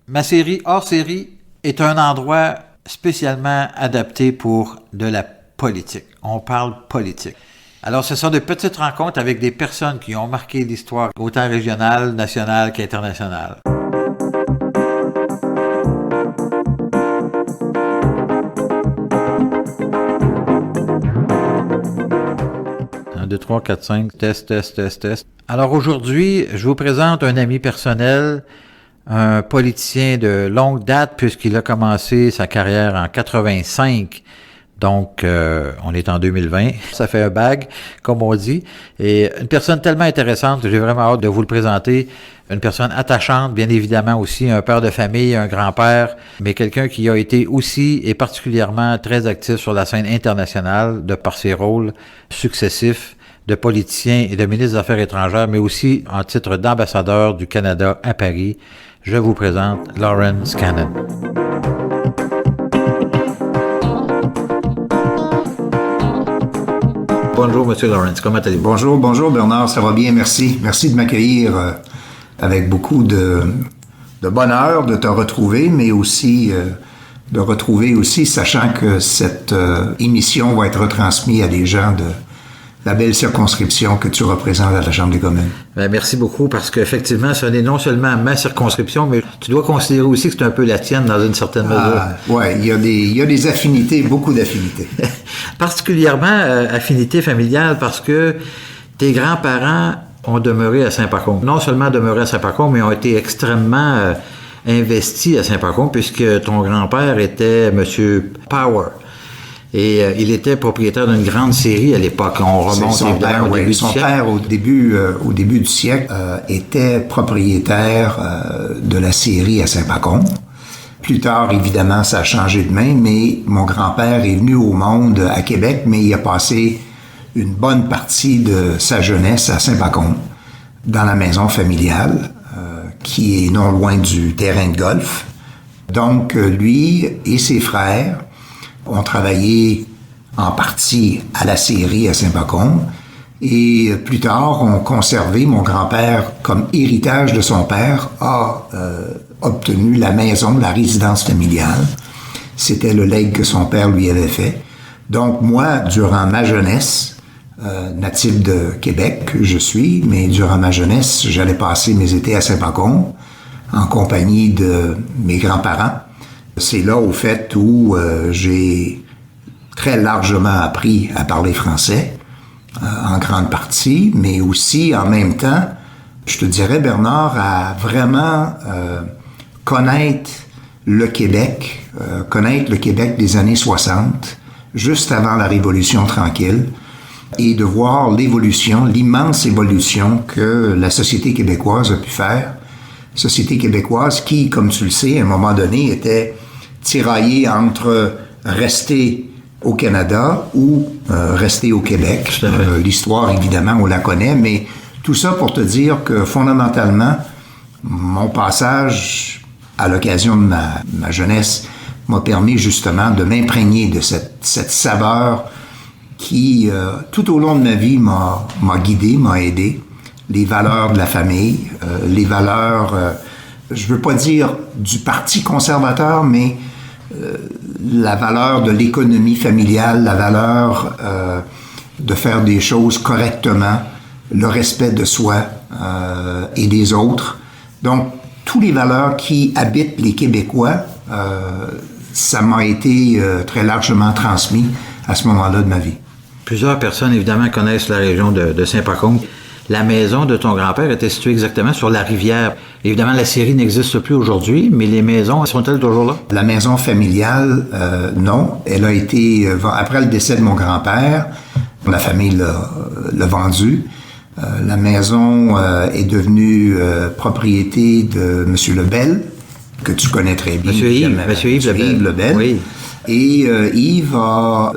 Ma série hors série est un endroit spécialement adapté pour de la politique. On parle politique. Alors, ce sont de petites rencontres avec des personnes qui ont marqué l'histoire autant régionale, nationale qu'internationale. 1, 2, 3, 4, 5, test. Alors aujourd'hui, je vous présente un ami personnel, un politicien de longue date puisqu'il a commencé sa carrière en 85. Donc, on est en 2020. Ça fait un bag, comme on dit. Et une personne tellement intéressante que j'ai vraiment hâte de vous le présenter. Une personne attachante, bien évidemment aussi, un père de famille, un grand-père, mais quelqu'un qui a été aussi et particulièrement très actif sur la scène internationale de par ses rôles successifs de politicien et de ministre des Affaires étrangères, mais aussi en titre d'ambassadeur du Canada à Paris. Je vous présente Lawrence Cannon. Bonjour, M. Lawrence, comment allez-vous? Bonjour Bernard, ça va bien, merci. Merci de m'accueillir avec beaucoup de bonheur de te retrouver, mais aussi de retrouver aussi, sachant que cette émission va être retransmise à des gens de la belle circonscription que tu représentes à la Chambre des communes. Bien, merci beaucoup, parce qu'effectivement, ce n'est non seulement ma circonscription, mais tu dois considérer aussi que c'est un peu la tienne dans une certaine mesure. Oui, il y a des affinités, beaucoup d'affinités. Particulièrement affinité familiale, parce que tes grands-parents ont demeuré à Saint-Pacôme. Non seulement demeuré à Saint-Pacôme, mais ont été extrêmement investis à Saint-Pacôme, puisque ton grand-père était M. Power. Et il était propriétaire d'une grande série à l'époque. On remonte évidemment au début du siècle. Son père, au début du siècle, était propriétaire de la série à Saint-Pacôme. Plus tard, évidemment, ça a changé de main, mais mon grand-père est venu au monde à Québec, mais il a passé une bonne partie de sa jeunesse à Saint-Pacôme, dans la maison familiale, qui est non loin du terrain de golf. Donc, lui et ses frères ont travaillé en partie à la série à Saint-Pacôme et plus tard ont conservé, mon grand-père, comme héritage de son père, a obtenu la maison, la résidence familiale. C'était le legs que son père lui avait fait. Donc moi, durant ma jeunesse, natif de Québec que je suis, mais durant ma jeunesse, j'allais passer mes étés à Saint-Pacôme en compagnie de mes grands-parents. C'est là, au fait, où j'ai très largement appris à parler français, en grande partie, mais aussi, en même temps, je te dirais, Bernard, à vraiment connaître le Québec des années 60, juste avant la Révolution tranquille, et de voir l'évolution, l'immense évolution que la société québécoise a pu faire. Société québécoise qui, comme tu le sais, à un moment donné, était tiraillée entre rester au Canada ou rester au Québec. L'histoire, évidemment, on la connaît, mais tout ça pour te dire que, fondamentalement, mon passage à l'occasion de ma jeunesse m'a permis justement de m'imprégner de cette saveur qui, tout au long de ma vie, m'a guidé, m'a aidé. Les valeurs de la famille, les valeurs, je veux pas dire du Parti conservateur, mais la valeur de l'économie familiale, la valeur de faire des choses correctement, le respect de soi et des autres. Donc, toutes les valeurs qui habitent les Québécois, ça m'a été très largement transmis à ce moment-là de ma vie. Plusieurs personnes, évidemment, connaissent la région de Saint-Pacôme. La maison de ton grand-père était située exactement sur la rivière. Évidemment, la série n'existe plus aujourd'hui, mais les maisons, sont-elles toujours là? La maison familiale, non. Elle a été, après le décès de mon grand-père, la famille l'a vendue. La maison est devenue propriété de M. Lebel, que tu connais très bien. M. Yves Lebel. Oui. Et Yves a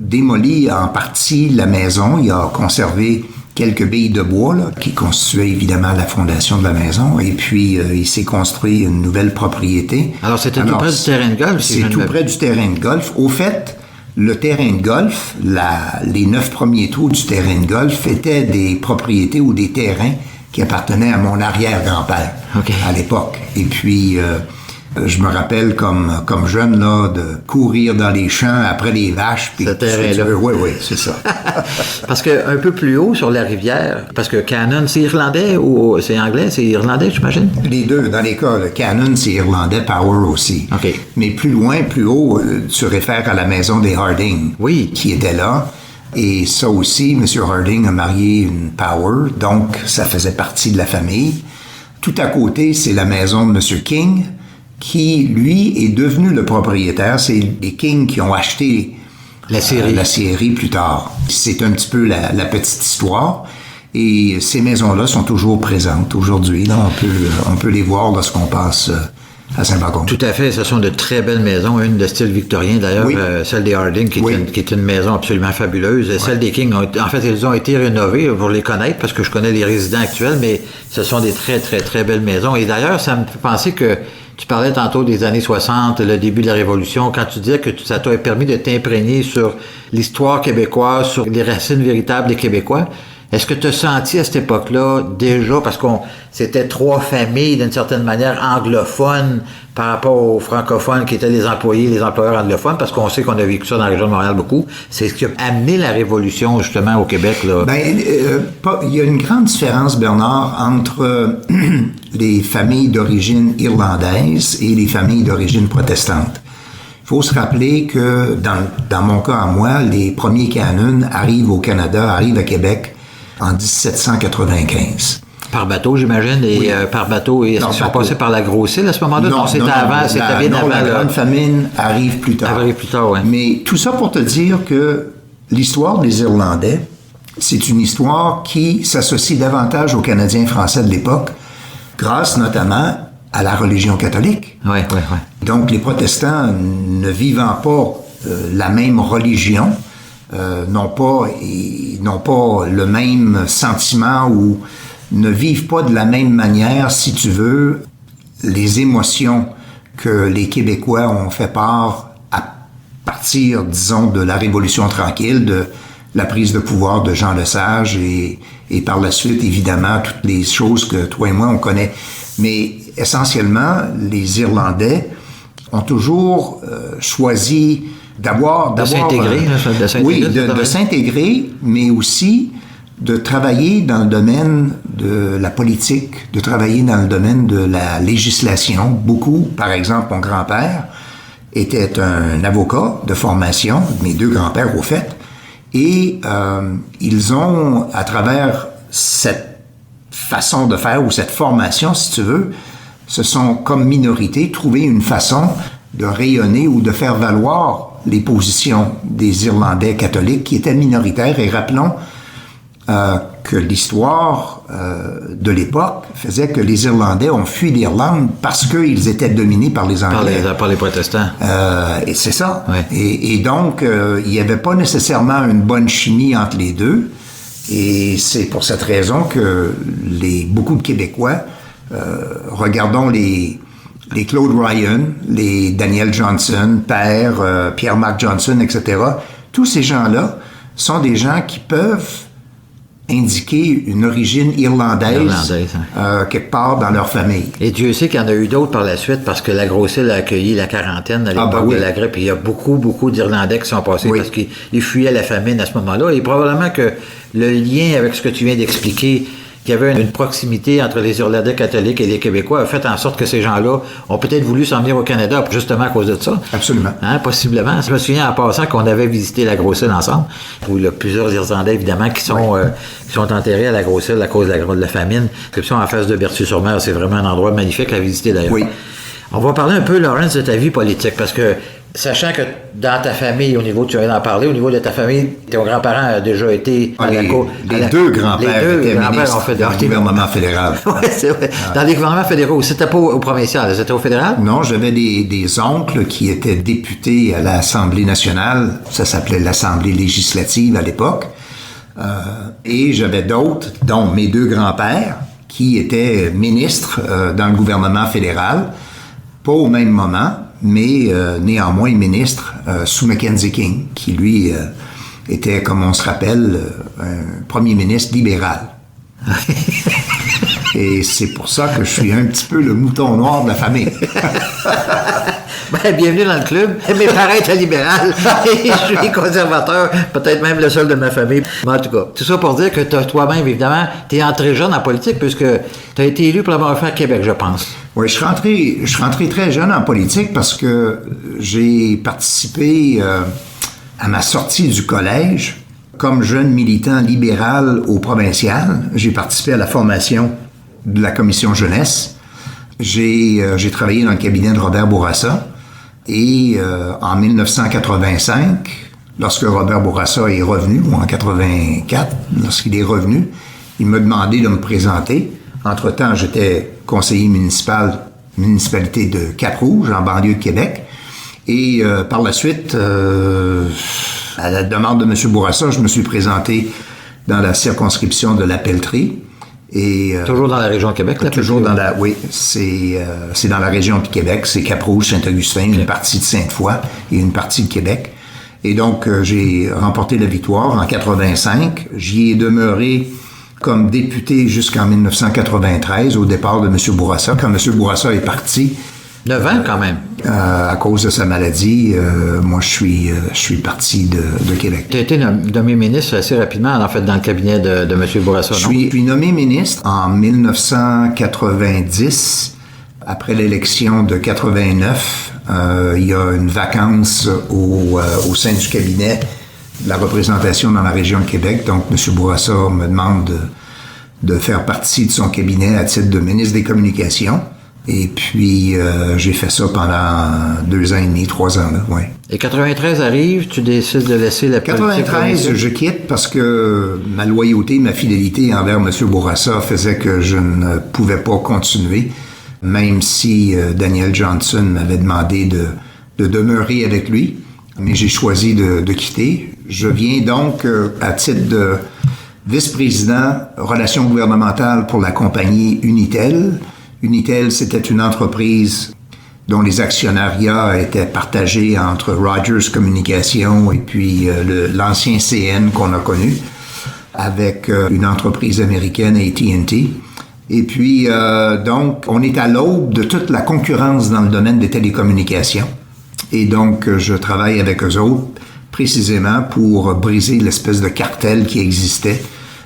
démoli en partie la maison. Il a conservé quelques billes de bois là, qui constituaient évidemment la fondation de la maison. Et puis, il s'est construit une nouvelle propriété. Alors, c'était tout près du terrain de golf? C'est tout près du terrain de golf. Au fait, le terrain de golf, les 9 premiers trous du terrain de golf étaient des propriétés ou des terrains qui appartenait à mon arrière-grand-père à l'époque. Et puis, je me rappelle comme jeune, là, de courir dans les champs après les vaches. Ce terrain-là. Oui, c'est ça. Parce que un peu plus haut sur la rivière, parce que Cannon, c'est irlandais ou c'est anglais? C'est irlandais, j'imagine? Les deux, dans les cas, le Cannon, c'est irlandais, Power aussi. OK. Mais plus loin, plus haut, tu réfères à la maison des Harding. Oui. Qui était là. Et ça aussi, M. Harding a marié une Power, donc ça faisait partie de la famille. Tout à côté, c'est la maison de M. King, qui, lui, est devenu le propriétaire. C'est les King qui ont acheté la série plus tard. C'est un petit peu la petite histoire. Et ces maisons-là sont toujours présentes aujourd'hui. Là, on peut les voir lorsqu'on passe à Saint-Bacon. Tout à fait. Ce sont de très belles maisons. Une de style victorien, d'ailleurs, celle des Harding, qui est une maison absolument fabuleuse. Et celle des King, en fait, elles ont été rénovées pour les connaître, parce que je connais les résidents actuels, mais ce sont des très, très, très belles maisons. Et d'ailleurs, ça me fait penser que tu parlais tantôt des années 60, le début de la Révolution, quand tu disais que ça t'a permis de t'imprégner sur l'histoire québécoise, sur les racines véritables des Québécois. Est-ce que tu as senti à cette époque-là, déjà, parce qu'on c'était trois familles, d'une certaine manière, anglophones par rapport aux francophones qui étaient les employés, les employeurs anglophones, parce qu'on sait qu'on a vécu ça dans la région de Montréal beaucoup. C'est ce qui a amené la Révolution, justement, au Québec, là. Il y a une grande différence, Bernard, entre les familles d'origine irlandaise et les familles d'origine protestante. Il faut se rappeler que, dans mon cas à moi, les premiers Cannon arrivent au Canada, arrivent à Québec en 1795. Par bateau, j'imagine, et par bateau, et est-ce qu'ils sont passés par la Grosse-Île à ce moment-là? Non, c'était avant, c'était bien avant. La Grande Famine arrive plus tard. Arrive plus tard, oui. Mais tout ça pour te dire que l'histoire des Irlandais, c'est une histoire qui s'associe davantage aux Canadiens français de l'époque, grâce notamment à la religion catholique. Oui. Donc, les protestants, ne vivant pas la même religion, n'ont pas le même sentiment ou ne vivent pas de la même manière, si tu veux, les émotions que les Québécois ont fait part à partir, disons, de la Révolution tranquille, de la prise de pouvoir de Jean Lesage et par la suite, évidemment, toutes les choses que toi et moi, on connaît. Mais essentiellement, les Irlandais ont toujours choisi de s'intégrer. Oui, de s'intégrer, mais aussi de travailler dans le domaine de la politique, de travailler dans le domaine de la législation. Beaucoup, par exemple, mon grand-père était un avocat de formation, mes deux grands-pères au fait, et ils ont, à travers cette façon de faire ou cette formation, si tu veux, se sont, comme minorité, trouvé une façon de rayonner ou de faire valoir les positions des Irlandais catholiques qui étaient minoritaires. Et rappelons que l'histoire de l'époque faisait que les Irlandais ont fui l'Irlande parce qu'ils étaient dominés par les Anglais. Par les protestants. Et c'est ça. Ouais. Et donc, il n'y avait pas nécessairement une bonne chimie entre les deux. Et c'est pour cette raison que beaucoup de Québécois, regardons les Claude Ryan, les Daniel Johnson, père, Pierre-Marc Johnson, etc. Tous ces gens-là sont des gens qui peuvent indiquer une origine irlandaise quelque part dans leur famille. Et Dieu sait qu'il y en a eu d'autres par la suite, parce que la Grosse-Île a accueilli la quarantaine à l'époque de la grippe. Il y a beaucoup d'Irlandais qui sont passés parce qu'ils fuyaient la famine à ce moment-là. Et probablement que le lien avec ce que tu viens d'expliquer, qu'il y avait une proximité entre les Irlandais catholiques et les Québécois, a fait en sorte que ces gens-là ont peut-être voulu s'en venir au Canada justement à cause de ça. Absolument. Possiblement. Je me souviens en passant qu'on avait visité la Grosse-Île ensemble, où il y a plusieurs Irlandais, évidemment, qui sont enterrés à la Grosse-Île à cause de la famine. L'exception en face de Berthier-sur-Mer, c'est vraiment un endroit magnifique à visiter d'ailleurs. Oui. On va parler un peu, Lawrence, de ta vie politique, parce que sachant que dans ta famille, tu viens d'en parler, au niveau de ta famille, tes grands-parents ont déjà été à la cour. Les deux grands-pères étaient ministres dans le gouvernement fédéral. Oui, c'est vrai. Dans les gouvernements fédéraux. C'était pas au provincial, c'était au fédéral? Non, j'avais des oncles qui étaient députés à l'Assemblée nationale. Ça s'appelait l'Assemblée législative à l'époque. Et j'avais d'autres, dont mes deux grands-pères, qui étaient ministres dans le gouvernement fédéral. Pas au même moment, mais néanmoins ministre sous Mackenzie King, qui lui était, comme on se rappelle, un premier ministre libéral. Et c'est pour ça que je suis un petit peu le mouton noir de la famille. Ben, bienvenue dans le club. Mes parents étaient libéraux et je suis conservateur, peut-être même le seul de ma famille. Mais en tout cas, tout ça pour dire que toi-même, évidemment, tu es entré jeune en politique puisque tu as été élu pour l'avoir fait à Québec, je pense. Oui, je suis rentré très jeune en politique parce que j'ai participé à ma sortie du collège comme jeune militant libéral au provincial. J'ai participé à la formation de la commission jeunesse. J'ai travaillé dans le cabinet de Robert Bourassa et en 1985, lorsque Robert Bourassa est revenu, ou en 84, lorsqu'il est revenu, il m'a demandé de me présenter. Entre-temps, j'étais conseiller municipalité de Cap-Rouge, en banlieue de Québec. Et par la suite, à la demande de M. Bourassa, je me suis présenté dans la circonscription de la Pelletrie. Et, toujours dans la région de Québec, là? Toujours dans la... Oui, c'est dans la région de Québec. C'est Cap-Rouge, Saint-Augustin, une partie de Sainte-Foy et une partie de Québec. Et donc, j'ai remporté la victoire en 85. J'y ai demeuré comme député jusqu'en 1993, au départ de M. Bourassa. Quand M. Bourassa est parti... 9 ans, quand même. À cause de sa maladie, moi, je suis parti de Québec. Tu as été nommé ministre assez rapidement, en fait, dans le cabinet de M. Bourassa, non? Je suis nommé ministre en 1990, après l'élection de 89. Il y a une vacance au sein du cabinet de la représentation dans la région de Québec. Donc, M. Bourassa me demande de faire partie de son cabinet à titre de ministre des Communications. Et puis, j'ai fait ça pendant 2 ans et demi, 3 ans, là, ouais. Et 93 arrive, tu décides de laisser la politique? 93, je quitte parce que ma loyauté, ma fidélité envers M. Bourassa faisait que je ne pouvais pas continuer, même si Daniel Johnson m'avait demandé de demeurer avec lui. Mais j'ai choisi de quitter. Je viens donc à titre de vice-président relations gouvernementales pour la compagnie Unitel. Unitel, c'était une entreprise dont les actionnariats étaient partagés entre Rogers Communications et puis l'ancien CN qu'on a connu, avec une entreprise américaine, AT&T. Et puis, donc, on est à l'aube de toute la concurrence dans le domaine des télécommunications. Et donc, je travaille avec eux autres précisément pour briser l'espèce de cartel qui existait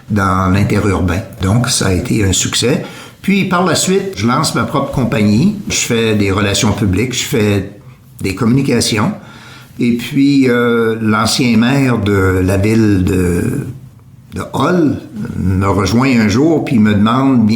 dans l'interurbain. Donc, ça a été un succès. Puis, par la suite, je lance ma propre compagnie. Je fais des relations publiques, je fais des communications. Et puis, l'ancien maire de la ville de Hull me rejoint un jour, puis me demande,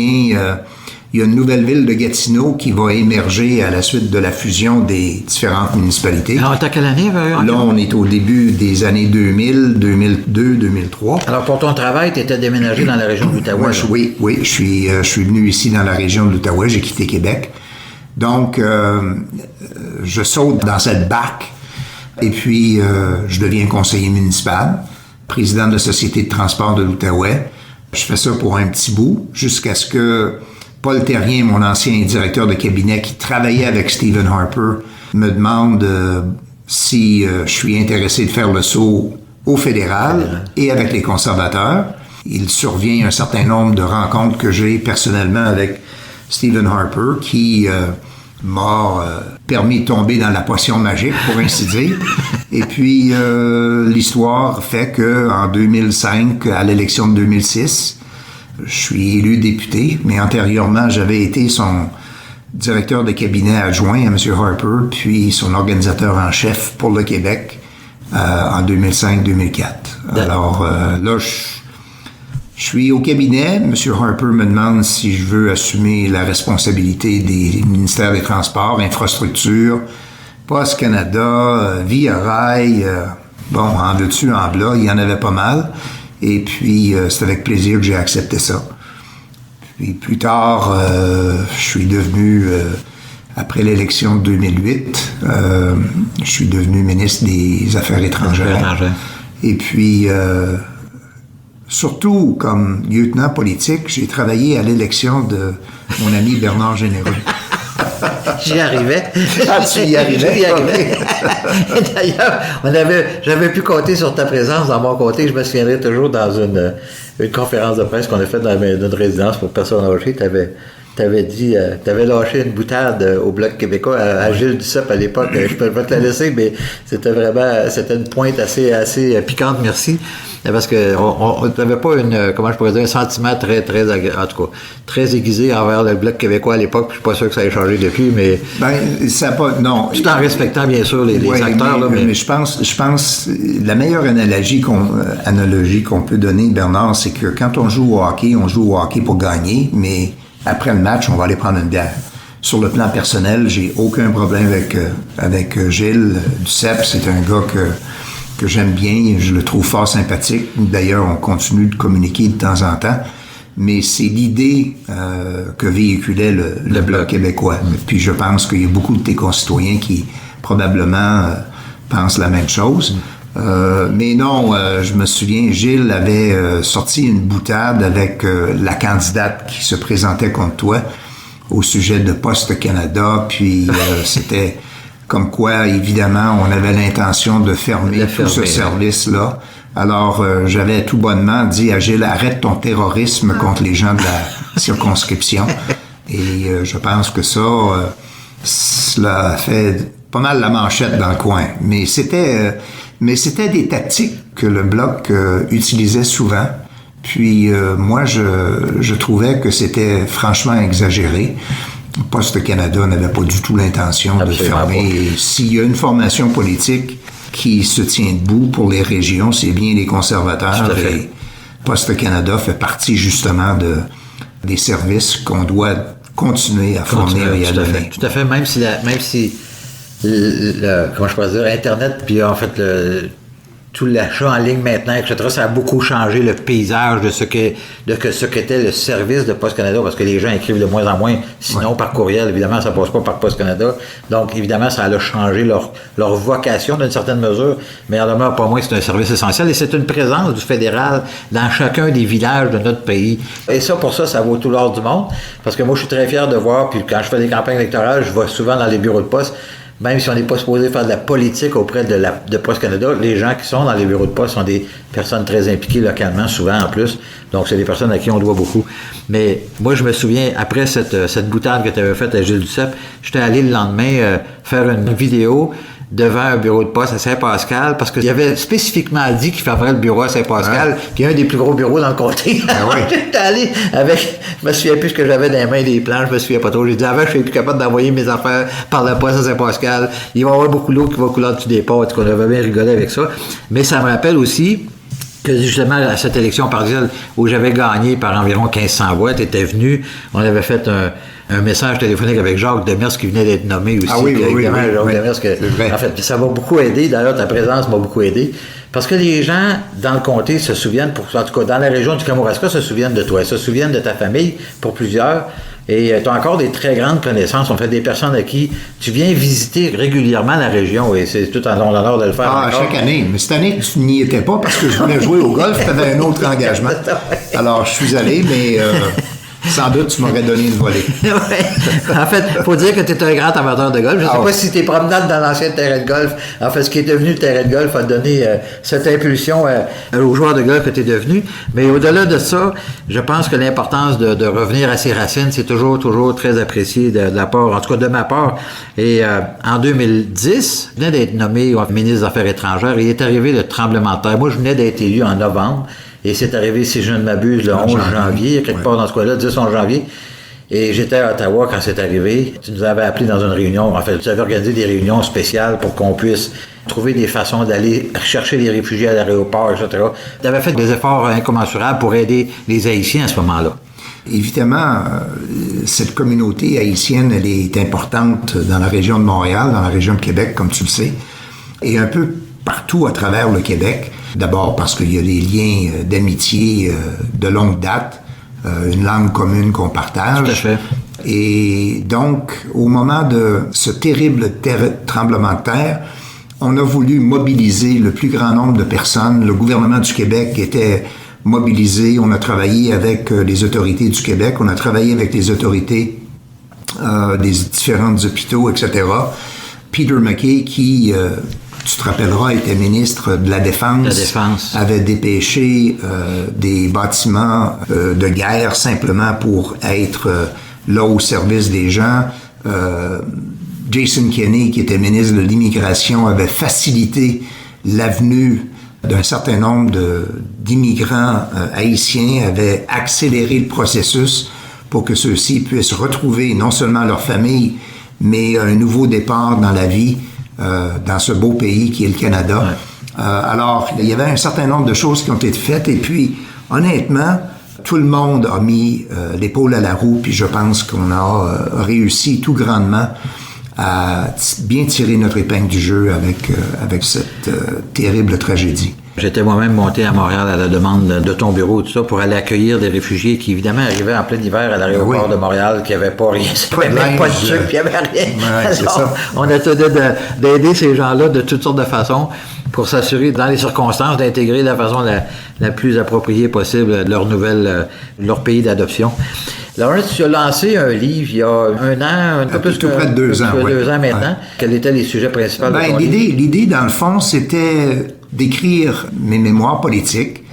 il y a une nouvelle ville de Gatineau qui va émerger à la suite de la fusion des différentes municipalités. Alors, t'as quelle année? Là, on est au début des années 2000, 2002, 2003. Alors, pour ton travail, tu étais déménagé dans la région de l'Outaouais? Oui, je suis venu ici dans la région de l'Outaouais, j'ai quitté Québec. Donc, je saute dans cette barque et puis je deviens conseiller municipal, président de la Société de transport de l'Outaouais. Je fais ça pour un petit bout jusqu'à ce que Paul Terrien, mon ancien directeur de cabinet qui travaillait avec Stephen Harper, me demande si je suis intéressé de faire le saut au fédéral et avec les conservateurs. Il survient un certain nombre de rencontres que j'ai personnellement avec Stephen Harper qui m'a permis de tomber dans la potion magique, pour ainsi dire. Et puis, l'histoire fait que en 2005, à l'élection de 2006, je suis élu député, mais antérieurement, j'avais été son directeur de cabinet adjoint à M. Harper, puis son organisateur en chef pour le Québec en 2005-2004. Alors là, je suis au cabinet. M. Harper me demande si je veux assumer la responsabilité des ministères des Transports, Infrastructures, Poste Canada, Via Rail. En veux-tu, en v'là, il y en avait pas mal. Et puis, c'est avec plaisir que j'ai accepté ça. Puis plus tard, je suis devenu, après l'élection de 2008, je suis devenu ministre des Affaires étrangères. Et puis, surtout comme lieutenant politique, j'ai travaillé à l'élection de mon ami Bernard Généreux. J'y arrivais. Ah, tu y arrivais? J'y arrivais. D'ailleurs, j'avais pu compter sur ta présence dans mon côté. Je me souviendrai toujours dans une conférence de presse qu'on a faite dans notre résidence pour personnes âgées. T'avais lâché une boutade au Bloc québécois à Gilles Duceppe à l'époque. Je peux pas te la laisser, mais c'était une pointe assez piquante, merci. Parce que on n'avait pas un sentiment très en tout cas, très aiguisé envers le Bloc québécois à l'époque. Je suis pas sûr que ça ait changé depuis, mais. Ça pas, non. Tout en respectant, bien sûr, les acteurs, mais je pense, la meilleure analogie qu'on peut donner, Bernard, c'est que quand on joue au hockey pour gagner, mais après le match, on va aller prendre une bière. Sur le plan personnel, j'ai aucun problème avec Gilles Duceppe. C'est un gars que j'aime bien. Je le trouve fort sympathique. D'ailleurs, on continue de communiquer de temps en temps. Mais c'est l'idée que véhiculait le Bloc québécois. Puis je pense qu'il y a beaucoup de tes concitoyens qui probablement pensent la même chose. Mais non, je me souviens, Gilles avait sorti une boutade avec la candidate qui se présentait contre toi au sujet de Poste Canada, puis c'était comme quoi, évidemment, on avait l'intention de fermer tout ce service-là. Alors, j'avais tout bonnement dit à Gilles, arrête ton terrorisme contre les gens de la circonscription. Et je pense que cela a fait pas mal la manchette dans le coin. Mais c'était des tactiques que le Bloc utilisait souvent. Puis moi, je trouvais que c'était franchement exagéré. Poste Canada n'avait pas du tout l'intention de fermer. Et s'il y a une formation politique qui se tient debout pour les régions, c'est bien les conservateurs. Et Poste Canada fait partie justement des services qu'on doit continuer à fournir et à donner. Tout à fait, même si comment je pourrais dire, Internet, puis en fait, tout l'achat en ligne maintenant, etc., ça a beaucoup changé le paysage de ce qu'était le service de Poste Canada, parce que les gens écrivent de moins en moins, sinon par courriel, évidemment, ça passe pas par Poste Canada. Donc, évidemment, ça a changé leur vocation d'une certaine mesure, mais en demeure pas moins, c'est un service essentiel, et c'est une présence du fédéral dans chacun des villages de notre pays. Et ça, pour ça vaut tout l'or du monde, parce que moi, je suis très fier de voir, puis quand je fais des campagnes électorales, je vais souvent dans les bureaux de poste. Même si on n'est pas supposé faire de la politique auprès de Poste Canada, les gens qui sont dans les bureaux de poste sont des personnes très impliquées localement, souvent en plus. Donc, c'est des personnes à qui on doit beaucoup. Mais moi, je me souviens, après cette boutade que tu avais faite à Gilles Duceppe, j'étais allé le lendemain faire une vidéo devant un bureau de poste à Saint-Pascal, parce qu'il avait spécifiquement dit qu'il ferait le bureau à Saint-Pascal, qui est un des plus gros bureaux dans le comté. J'étais allé avec, je me souviens plus ce que j'avais dans les mains, des plans, je me souviens pas trop. J'ai dit, avant, je suis plus capable d'envoyer mes affaires par la poste à Saint-Pascal. Il va y avoir beaucoup d'eau qui va couler en dessous des portes, qu'on avait bien rigolé avec ça. Mais ça me rappelle aussi que justement, à cette élection partielle où j'avais gagné par environ 1500 voix, tu étais venu, on avait fait un message téléphonique avec Jacques Demers qui venait d'être nommé aussi. Ah oui, Jacques Demers, en fait, ça m'a beaucoup aidé. D'ailleurs, ta présence m'a beaucoup aidé. Parce que les gens dans le comté se souviennent, en tout cas dans la région du Kamouraska, se souviennent de toi, se souviennent de ta famille pour plusieurs. Et tu as encore des très grandes connaissances. On fait des personnes à qui tu viens visiter régulièrement la région et c'est tout en l'honneur de le faire. Ah, chaque année. Mais cette année, tu n'y étais pas parce que je voulais jouer au golf. Tu avais un autre engagement. Alors, je suis allé, mais sans doute, tu m'aurais donné une volée. Ouais. En fait, il faut dire que tu es un grand amateur de golf. Je ne sais pas si tes promenades dans l'ancien terrain de golf, en fait, ce qui est devenu le terrain de golf a donné cette impulsion aux joueurs de golf que tu es devenu. Mais au-delà de ça, je pense que l'importance de revenir à ses racines, c'est toujours très apprécié de la part, en tout cas de ma part. Et en 2010, je venais d'être nommé ministre des Affaires étrangères et il est arrivé le tremblement de terre. Moi, je venais d'être élu en novembre. Et c'est arrivé, si je ne m'abuse, le 11 janvier, quelque part dans ce coin-là, 10-11 janvier. Et j'étais à Ottawa quand c'est arrivé. Tu nous avais appelés dans une réunion. En fait, tu avais organisé des réunions spéciales pour qu'on puisse trouver des façons d'aller chercher les réfugiés à l'aéroport, etc. Tu avais fait des efforts incommensurables pour aider les Haïtiens à ce moment-là. Évidemment, cette communauté haïtienne, elle est importante dans la région de Montréal, dans la région de Québec, comme tu le sais, et un peu partout à travers le Québec. D'abord parce qu'il y a des liens d'amitié de longue date, une langue commune qu'on partage. Tout à fait. Et donc, au moment de ce terrible tremblement de terre, on a voulu mobiliser le plus grand nombre de personnes. Le gouvernement du Québec était mobilisé. On a travaillé avec les autorités du Québec. On a travaillé avec les autorités des différents hôpitaux, etc. Peter MacKay, qui, tu te rappelleras, était ministre de la Défense, avait dépêché des bâtiments de guerre simplement pour être là au service des gens. Jason Kenney, qui était ministre de l'Immigration, avait facilité l'avenue d'un certain nombre d'immigrants haïtiens, avait accéléré le processus pour que ceux-ci puissent retrouver non seulement leur famille, mais un nouveau départ dans la vie dans ce beau pays qui est le Canada. Ouais. Alors, il y avait un certain nombre de choses qui ont été faites et puis, honnêtement, tout le monde a mis l'épaule à la roue puis je pense qu'on a réussi tout grandement à bien tirer notre épingle du jeu avec cette terrible tragédie. J'étais moi-même monté à Montréal à la demande de ton bureau, tout ça, pour aller accueillir des réfugiés qui, évidemment, arrivaient en plein hiver à l'aéroport de Montréal, qui n'avaient pas rien, même pas de sucre, puis il n'y avait rien. Ouais, c'est ça. On a tenté d'aider ces gens-là de toutes sortes de façons pour s'assurer, dans les circonstances, d'intégrer de la façon la plus appropriée possible leur pays d'adoption. Lawrence, tu as lancé un livre il y a un an, un peu plus tout près de 2 ans. 2 ans maintenant. Ouais. Quels étaient les sujets principaux de ton livre? L'idée, dans le fond, c'était d'écrire mes mémoires politiques.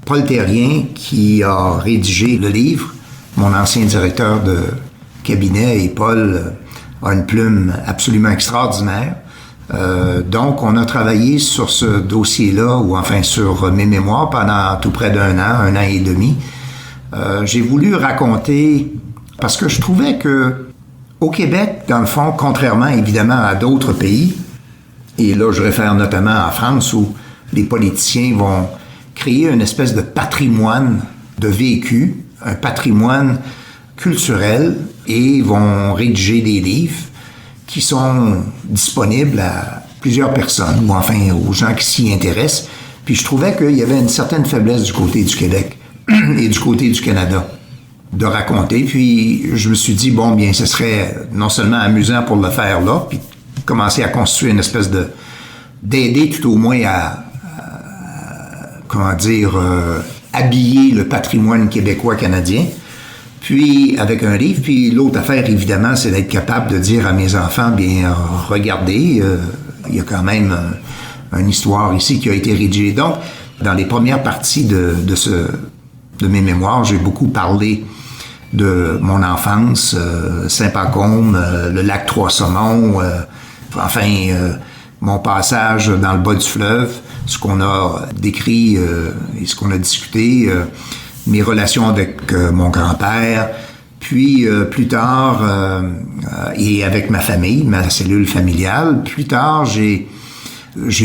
Paul Terrien, qui a rédigé le livre, mon ancien directeur de cabinet, et Paul a une plume absolument extraordinaire. Donc, on a travaillé sur ce dossier-là, ou enfin sur mes mémoires, pendant tout près d'un an et demi. J'ai voulu raconter, parce que je trouvais que au Québec, dans le fond, contrairement évidemment à d'autres pays, et là je réfère notamment à France où les politiciens vont créer une espèce de patrimoine de vécu, un patrimoine culturel, et vont rédiger des livres qui sont disponibles à plusieurs personnes, ou enfin aux gens qui s'y intéressent. Puis je trouvais qu'il y avait une certaine faiblesse du côté du Québec et du côté du Canada de raconter. Puis je me suis dit, bon, bien, ce serait non seulement amusant pour le faire là, puis commencer à constituer une espèce d'aider tout au moins à habiller le patrimoine québécois-canadien, puis avec un livre. Puis l'autre affaire, évidemment, c'est d'être capable de dire à mes enfants, bien, regardez, il y a quand même une histoire ici qui a été rédigée. Donc, dans les premières parties de mes mémoires, j'ai beaucoup parlé de mon enfance, Saint-Pacôme, le lac Trois-Saumons, mon passage dans le bas du fleuve, ce qu'on a décrit et ce qu'on a discuté, mes relations avec mon grand-père, puis plus tard, et avec ma famille, ma cellule familiale, plus tard, j'ai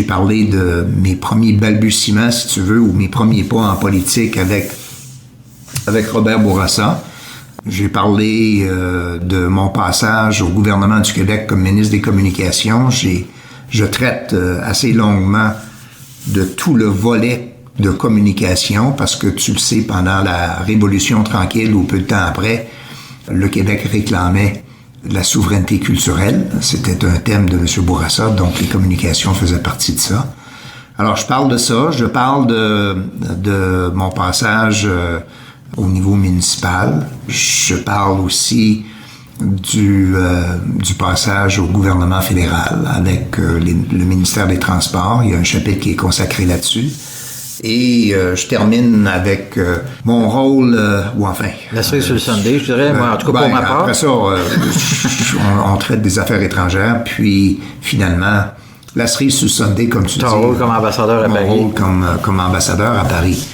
parlé de mes premiers balbutiements, si tu veux, ou mes premiers pas en politique avec Robert Bourassa. J'ai parlé de mon passage au gouvernement du Québec comme ministre des Communications. Je traite assez longuement de tout le volet de communication parce que, tu le sais, pendant la Révolution tranquille ou peu de temps après, le Québec réclamait la souveraineté culturelle. C'était un thème de M. Bourassa, donc les communications faisaient partie de ça. Alors, je parle de ça. Je parle de mon passage au niveau municipal. Je parle aussi du passage au gouvernement fédéral avec le ministère des Transports. Il y a un chapitre qui est consacré là-dessus. Et je termine avec mon rôle, ou enfin... La cerise sur le Sunday, je dirais, moi, en tout cas pour ma part. Après ça, on traite des affaires étrangères, puis finalement, la cerise sur le Sunday, comme tu dis... Ton rôle comme ambassadeur à Paris. Mon rôle comme ambassadeur à Paris.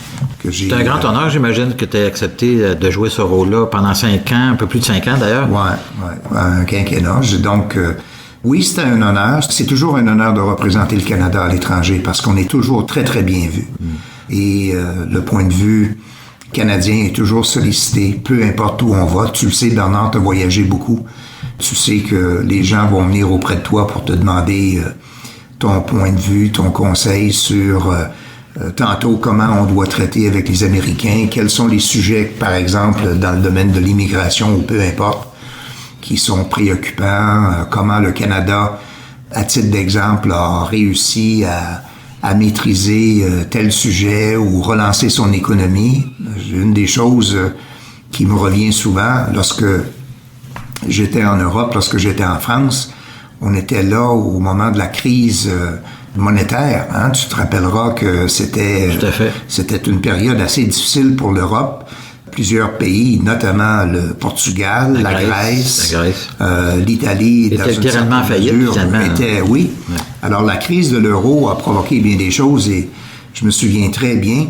C'est un grand honneur, j'imagine, que tu aies accepté de jouer ce rôle-là pendant 5 ans, un peu plus de 5 ans d'ailleurs. Oui, un quinquennat. Donc, oui, c'était un honneur. C'est toujours un honneur de représenter le Canada à l'étranger parce qu'on est toujours très, très bien vu. Et le point de vue canadien est toujours sollicité, peu importe où on va. Tu le sais, Bernard, tu as voyagé beaucoup. Tu sais que les gens vont venir auprès de toi pour te demander ton point de vue, ton conseil sur... tantôt, comment on doit traiter avec les Américains, quels sont les sujets, par exemple, dans le domaine de l'immigration ou peu importe, qui sont préoccupants, comment le Canada, à titre d'exemple, a réussi à maîtriser tel sujet ou relancer son économie. Une des choses qui me revient souvent lorsque j'étais en Europe, lorsque j'étais en France, on était là au moment de la crise monétaire. Hein? Tu te rappelleras que c'était une période assez difficile pour l'Europe. Plusieurs pays, notamment le Portugal, la Grèce. L'Italie, était littéralement faillite, finalement. Oui. Ouais. Alors, la crise de l'euro a provoqué bien des choses et je me souviens très bien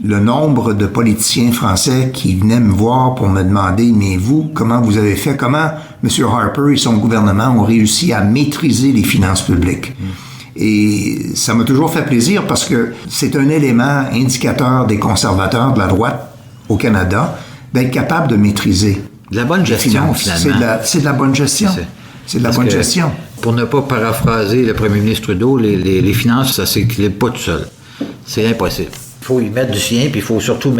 le nombre de politiciens français qui venaient me voir pour me demander, mais vous, comment vous avez fait? Comment M. Harper et son gouvernement ont réussi à maîtriser les finances publiques? Et ça m'a toujours fait plaisir parce que c'est un élément indicateur des conservateurs de la droite au Canada, d'être capable de maîtriser. De la bonne gestion, finalement. C'est de la bonne gestion. C'est de la bonne gestion. Pour ne pas paraphraser le premier ministre Trudeau, les finances, ça ne s'équilibre pas tout seul. C'est impossible. Il faut y mettre du sien, puis il faut surtout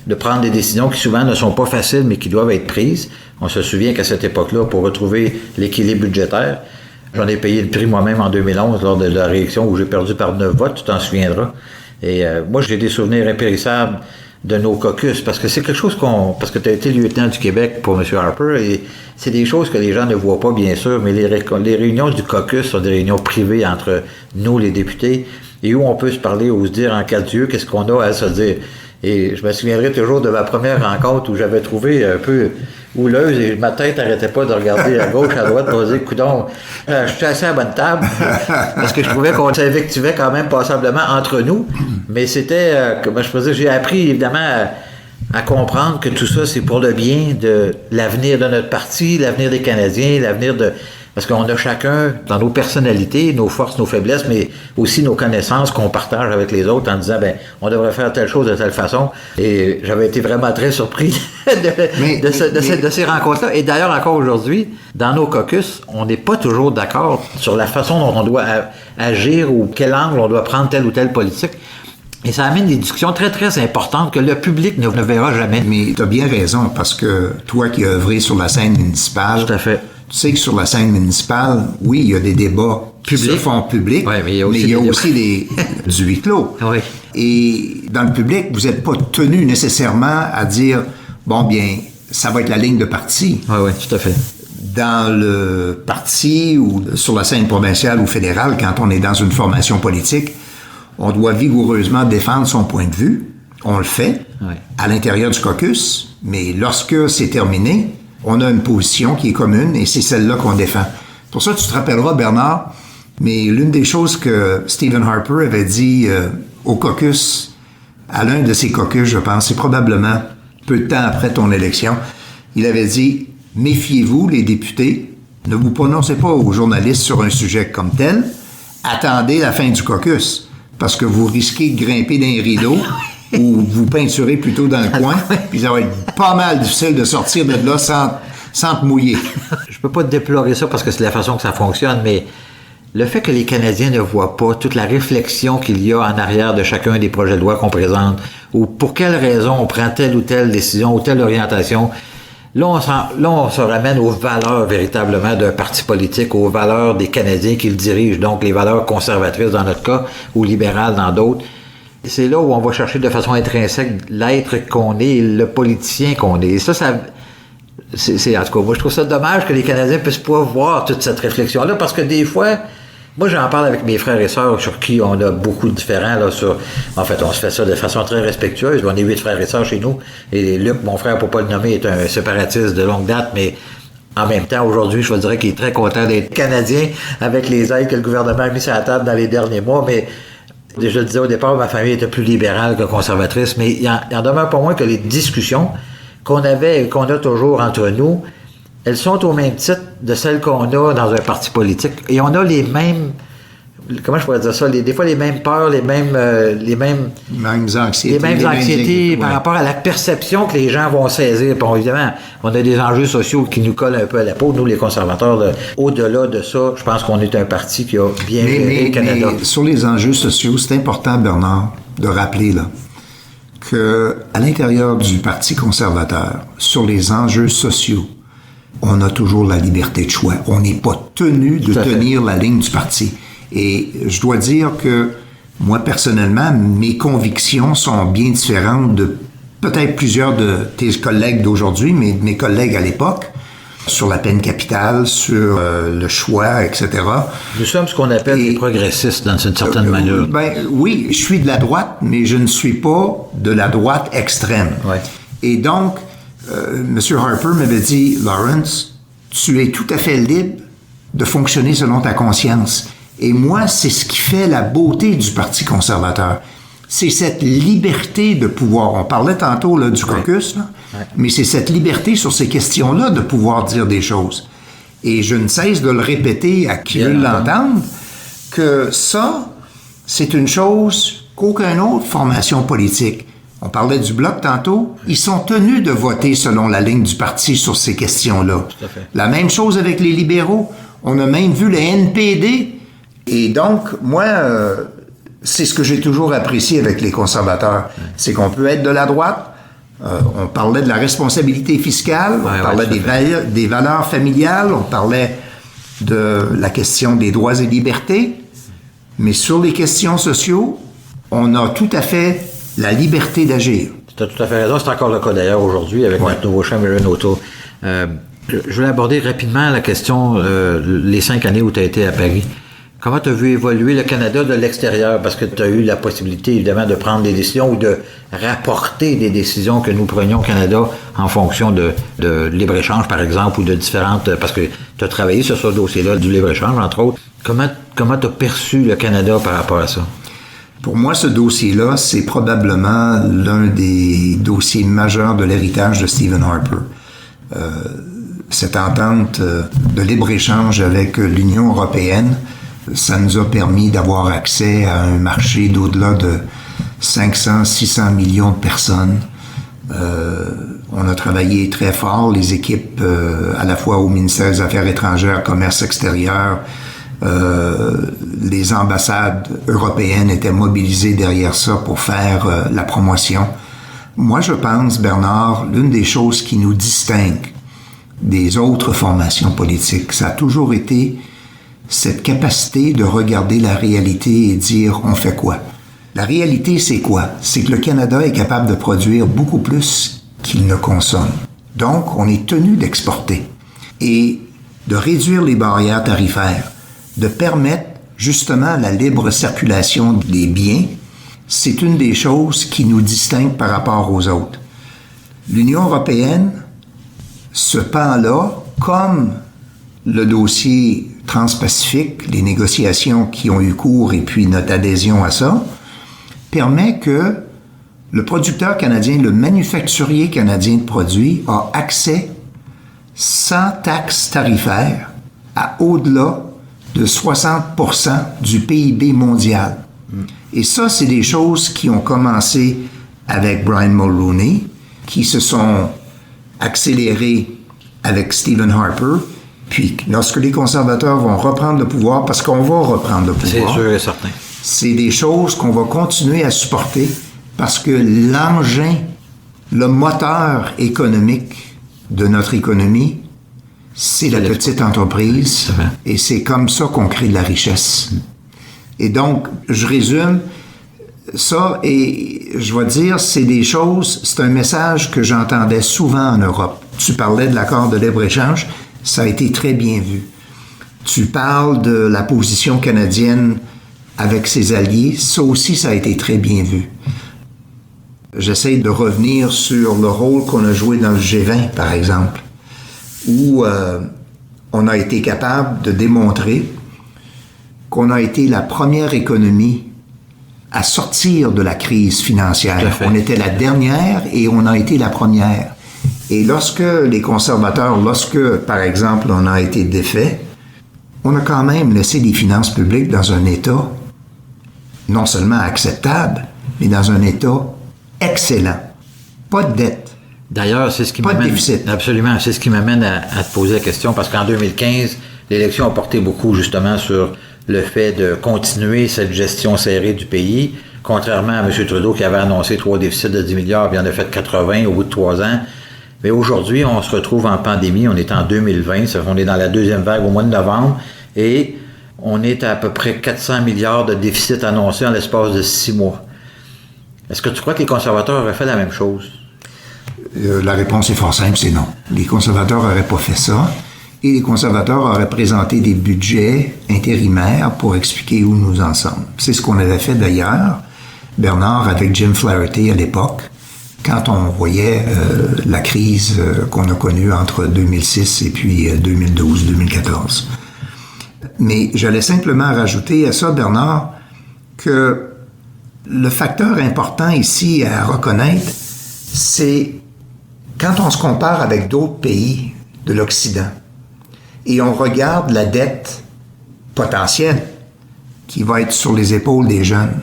de prendre des décisions qui souvent ne sont pas faciles, mais qui doivent être prises. On se souvient qu'à cette époque-là, pour retrouver l'équilibre budgétaire, j'en ai payé le prix moi-même en 2011 lors de la réélection où j'ai perdu par 9 votes, tu t'en souviendras. Et moi, j'ai des souvenirs impérissables de nos caucus, parce que c'est quelque chose parce que tu as été lieutenant du Québec pour M. Harper, et c'est des choses que les gens ne voient pas, bien sûr, mais les réunions du caucus sont des réunions privées entre nous, les députés, et où on peut se parler ou se dire en cas de Dieu, qu'est-ce qu'on a à se dire. Et je me souviendrai toujours de ma première rencontre où j'avais trouvé un peu houleuse et ma tête n'arrêtait pas de regarder à gauche, à droite pour me dire, coudonc, je suis assis à la bonne table parce que je trouvais qu'on s'invectivait quand même passablement entre nous, mais c'était, comment je peux dire, j'ai appris évidemment à comprendre que tout ça c'est pour le bien de l'avenir de notre parti, l'avenir des Canadiens, l'avenir de... Parce qu'on a chacun, dans nos personnalités, nos forces, nos faiblesses, mais aussi nos connaissances qu'on partage avec les autres en disant, on devrait faire telle chose de telle façon. Et j'avais été vraiment très surpris de ces rencontres-là. Et d'ailleurs, encore aujourd'hui, dans nos caucus, on n'est pas toujours d'accord sur la façon dont on doit agir ou quel angle on doit prendre telle ou telle politique. Et ça amène des discussions très, très importantes que le public ne verra jamais. Mais tu as bien raison, parce que toi qui as œuvré sur la scène municipale... Tout à fait. Tu sais que sur la scène municipale, oui, il y a des débats qui se font publics, mais il y a aussi du huis clos. Oui. Et dans le public, vous n'êtes pas tenu nécessairement à dire, ça va être la ligne de parti. Oui, tout à fait. Dans le parti ou sur la scène provinciale ou fédérale, quand on est dans une formation politique, on doit vigoureusement défendre son point de vue. On le fait à l'intérieur du caucus, mais lorsque c'est terminé, on a une position qui est commune et c'est celle-là qu'on défend. Pour ça, tu te rappelleras, Bernard, mais l'une des choses que Stephen Harper avait dit au caucus, à l'un de ses caucus, je pense, c'est probablement peu de temps après ton élection, il avait dit « Méfiez-vous, les députés, ne vous prononcez pas aux journalistes sur un sujet comme tel, attendez la fin du caucus, parce que vous risquez de grimper dans les rideaux ou vous peinturez plutôt dans le coin, puis ça va être pas mal difficile de sortir de là sans te mouiller. » Je peux pas déplorer ça parce que c'est la façon que ça fonctionne, mais le fait que les Canadiens ne voient pas toute la réflexion qu'il y a en arrière de chacun des projets de loi qu'on présente, ou pour quelles raisons on prend telle ou telle décision ou telle orientation, là on se ramène aux valeurs véritablement d'un parti politique, aux valeurs des Canadiens qui le dirigent, donc les valeurs conservatrices dans notre cas, ou libérales dans d'autres. C'est là où on va chercher de façon intrinsèque l'être qu'on est, le politicien qu'on est. Et ça c'est en tout cas, moi je trouve ça dommage que les Canadiens puissent pas voir toute cette réflexion-là, parce que des fois, moi j'en parle avec mes frères et sœurs sur qui on a beaucoup de différents, en fait on se fait ça de façon très respectueuse, on est 8 frères et sœurs chez nous, et Luc, mon frère, pour pas le nommer, est un séparatiste de longue date, mais en même temps, aujourd'hui, je vous dirais qu'il est très content d'être Canadien avec les aides que le gouvernement a mis sur la table dans les derniers mois, mais je le disais au départ, ma famille était plus libérale que conservatrice, mais il en demeure pas moins que les discussions qu'on avait et qu'on a toujours entre nous, elles sont au même titre de celles qu'on a dans un parti politique. Et on a les mêmes, comment je pourrais dire ça, des fois les mêmes peurs, les mêmes anxiétés par rapport à la perception que les gens vont saisir. Bon, évidemment, on a des enjeux sociaux qui nous collent un peu à la peau, nous les conservateurs. Au-delà de ça, je pense qu'on est un parti qui a bien géré le Canada. Mais sur les enjeux sociaux, c'est important, Bernard, de rappeler que à l'intérieur du Parti conservateur, sur les enjeux sociaux, on a toujours la liberté de choix. On n'est pas tenu de tenir la ligne du parti. Et je dois dire que moi, personnellement, mes convictions sont bien différentes de peut-être plusieurs de tes collègues d'aujourd'hui, mais de mes collègues à l'époque. sur la peine capitale, sur le choix, etc. Nous sommes ce qu'on appelle des progressistes dans une certaine manière. Oui, je suis de la droite, mais je ne suis pas de la droite extrême. Ouais. Et donc, M. Harper m'avait dit, Lawrence, tu es tout à fait libre de fonctionner selon ta conscience. Et moi, c'est ce qui fait la beauté du Parti conservateur. C'est cette liberté de pouvoir. On parlait tantôt là, du caucus, là, mais c'est cette liberté sur ces questions-là de pouvoir dire des choses. Et je ne cesse de le répéter à qui veut l'entendre, que ça, c'est une chose qu'aucune autre formation politique. On parlait du Bloc tantôt. Ils sont tenus de voter selon la ligne du parti sur ces questions-là. Tout à fait. La même chose avec les libéraux. On a même vu le NPD. Et donc, moi, c'est ce que j'ai toujours apprécié avec les conservateurs. C'est qu'on peut être de la droite. On parlait de la responsabilité fiscale. On parlait des valeurs familiales. On parlait de la question des droits et libertés. Mais sur les questions sociaux, on a tout à fait la liberté d'agir. Tu as tout à fait raison. C'est encore le cas d'ailleurs aujourd'hui avec notre nouveau chef, Erin O'Toole. Je voulais aborder rapidement la question, les 5 années où tu as été à Paris. Comment tu as vu évoluer le Canada de l'extérieur? Parce que tu as eu la possibilité, évidemment, de prendre des décisions ou de rapporter des décisions que nous prenions au Canada en fonction de libre-échange, par exemple, ou de différentes... Parce que tu as travaillé sur ce dossier-là du libre-échange, entre autres. Comment tu as perçu le Canada par rapport à ça? Pour moi, ce dossier-là, c'est probablement l'un des dossiers majeurs de l'héritage de Stephen Harper. Cette entente de libre-échange avec l'Union européenne, ça nous a permis d'avoir accès à un marché d'au-delà de 500-600 millions de personnes. On a travaillé très fort, les équipes à la fois au ministère des Affaires étrangères, Commerce extérieur, les ambassades européennes étaient mobilisées derrière ça pour faire la promotion. Moi, je pense, Bernard, l'une des choses qui nous distingue des autres formations politiques, ça a toujours été cette capacité de regarder la réalité et dire on fait quoi. La réalité, c'est quoi? C'est que le Canada est capable de produire beaucoup plus qu'il ne consomme. Donc, on est tenu d'exporter et de réduire les barrières tarifaires, de permettre justement la libre circulation des biens. C'est une des choses qui nous distingue par rapport aux autres. L'Union européenne, ce pan-là, comme le dossier transpacifique, les négociations qui ont eu cours et puis notre adhésion à ça, permet que le producteur canadien, le manufacturier canadien de produits a accès sans taxe tarifaire à au-delà de 60% du PIB mondial. Et ça, c'est des choses qui ont commencé avec Brian Mulroney, qui se sont accélérées avec Stephen Harper. Puis, lorsque les conservateurs vont reprendre le pouvoir, parce qu'on va reprendre le pouvoir, c'est sûr et certain. C'est des choses qu'on va continuer à supporter parce que l'engin, le moteur économique de notre économie, c'est la petite entreprise et c'est comme ça qu'on crée de la richesse. Et donc, je résume ça et je vais dire, c'est des choses, c'est un message que j'entendais souvent en Europe. Tu parlais de l'accord de libre-échange, ça a été très bien vu. Tu parles de la position canadienne avec ses alliés, ça aussi, ça a été très bien vu. J'essaie de revenir sur le rôle qu'on a joué dans le G20, par exemple, où on a été capable de démontrer qu'on a été la première économie à sortir de la crise financière. On était la dernière et on a été la première. Et lorsque les conservateurs, par exemple, on a été défait, on a quand même laissé les finances publiques dans un état non seulement acceptable, mais dans un état excellent. Pas de dette. D'ailleurs, c'est ce qui pas m'amène... de déficit. Absolument, c'est ce qui m'amène à te poser la question, parce qu'en 2015, l'élection a porté beaucoup justement sur le fait de continuer cette gestion serrée du pays, contrairement à M. Trudeau qui avait annoncé 3 déficits de 10 milliards, puis il en a fait 80 au bout de 3 ans. Mais aujourd'hui, on se retrouve en pandémie, on est en 2020, on est dans la deuxième vague au mois de novembre, et on est à peu près 400 milliards de déficit annoncés en l'espace de 6 mois. Est-ce que tu crois que les conservateurs auraient fait la même chose? La réponse est fort simple, c'est non. Les conservateurs n'auraient pas fait ça. Et les conservateurs auraient présenté des budgets intérimaires pour expliquer où nous en sommes. C'est ce qu'on avait fait d'ailleurs, Bernard, avec Jim Flaherty à l'époque, quand on voyait la crise qu'on a connue entre 2006 et puis 2012-2014. Mais j'allais simplement rajouter à ça, Bernard, que le facteur important ici à reconnaître, c'est quand on se compare avec d'autres pays de l'Occident et on regarde la dette potentielle qui va être sur les épaules des jeunes.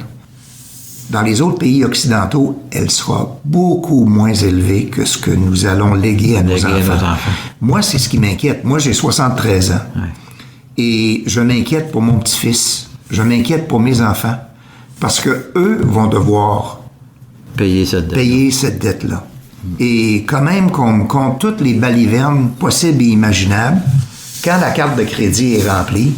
Dans les autres pays occidentaux, elle sera beaucoup moins élevée que ce que nous allons léguer à nos enfants. Moi, c'est ce qui m'inquiète. Moi, j'ai 73 ans. Ouais. Et je m'inquiète pour mon petit-fils. Je m'inquiète pour mes enfants. Parce que eux vont devoir payer cette dette-là. Et quand même qu'on compte toutes les balivernes possibles et imaginables, quand la carte de crédit est remplie,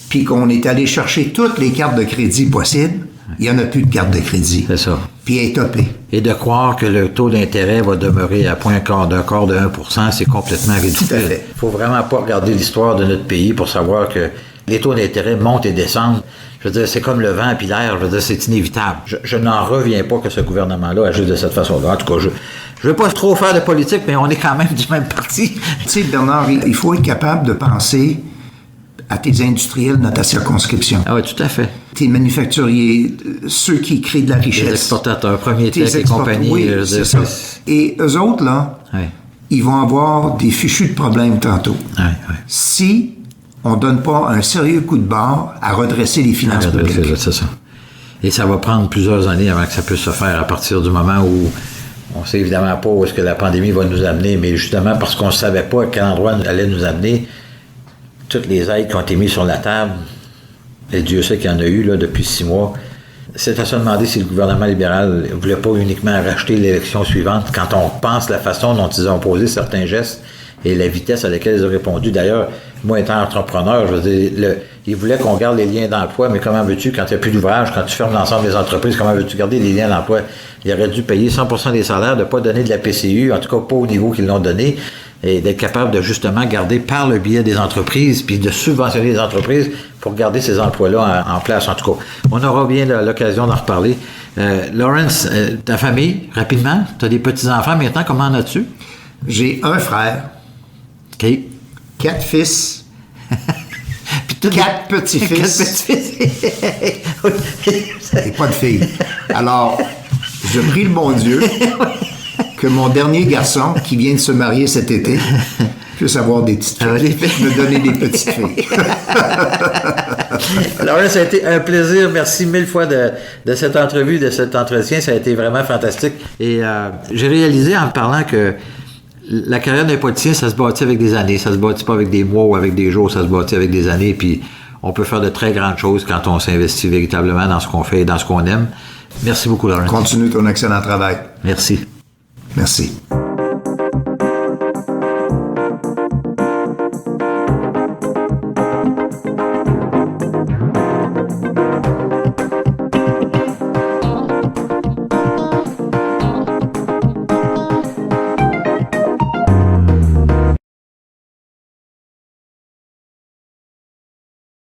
puis qu'on est allé chercher toutes les cartes de crédit possibles, il n'y en a plus de carte de crédit. C'est ça. Puis elle est topée. Et de croire que le taux d'intérêt va demeurer à d'un quart de 1%, c'est complètement ridicule. Tout à fait. Il faut vraiment pas regarder l'histoire de notre pays pour savoir que les taux d'intérêt montent et descendent. Je veux dire, c'est comme le vent puis l'air. Je veux dire, c'est inévitable. Je n'en reviens pas que ce gouvernement-là agisse de cette façon-là. En tout cas, je ne veux pas trop faire de politique, mais on est quand même du même parti. Tu sais, Bernard, il faut être capable de penser à tes industriels dans ta circonscription. Ah oui, tout à fait. Tes manufacturiers, ceux qui créent de la richesse. Les exportateurs, Premier Tech et compagnie. Oui, c'est ça. Et eux autres, là, ils vont avoir des fichus de problèmes tantôt. Si on ne donne pas un sérieux coup de barre à redresser les finances publiques. C'est ça. Et ça va prendre plusieurs années avant que ça puisse se faire à partir du moment où on ne sait évidemment pas où est-ce que la pandémie va nous amener, mais justement parce qu'on ne savait pas à quel endroit elle allait nous amener, toutes les aides qui ont été mises sur la table, et Dieu sait qu'il y en a eu là, depuis 6 mois, c'est à se demander si le gouvernement libéral ne voulait pas uniquement racheter l'élection suivante quand on pense la façon dont ils ont posé certains gestes et la vitesse à laquelle ils ont répondu. D'ailleurs, moi étant entrepreneur, je veux dire, ils voulaient qu'on garde les liens d'emploi, mais comment veux-tu, quand il n'y a plus d'ouvrage, quand tu fermes l'ensemble des entreprises, comment veux-tu garder les liens d'emploi? Ils auraient dû payer 100% des salaires, de ne pas donner de la PCU, en tout cas pas au niveau qu'ils l'ont donné, et d'être capable de justement garder par le biais des entreprises, puis de subventionner les entreprises pour garder ces emplois-là en place. En tout cas, on aura bien l'occasion d'en reparler. Lawrence, ta famille, rapidement, tu as des petits-enfants maintenant, comment en as-tu? J'ai un frère. OK. 4 fils. Puis 4 petits-fils. Et pas de filles. Alors, je prie le bon Dieu que mon dernier garçon, qui vient de se marier cet été, puisse avoir des petites filles, me donner des petites filles. Alors là, ça a été un plaisir. Merci 1000 fois de cette entrevue, de cet entretien. Ça a été vraiment fantastique. Et j'ai réalisé en parlant que la carrière d'un politicien, ça se bâtit avec des années. Ça se bâtit pas avec des mois ou avec des jours. Ça se bâtit avec des années. Puis on peut faire de très grandes choses quand on s'investit véritablement dans ce qu'on fait et dans ce qu'on aime. Merci beaucoup, Laurent. Continue ton excellent travail. Merci. Merci.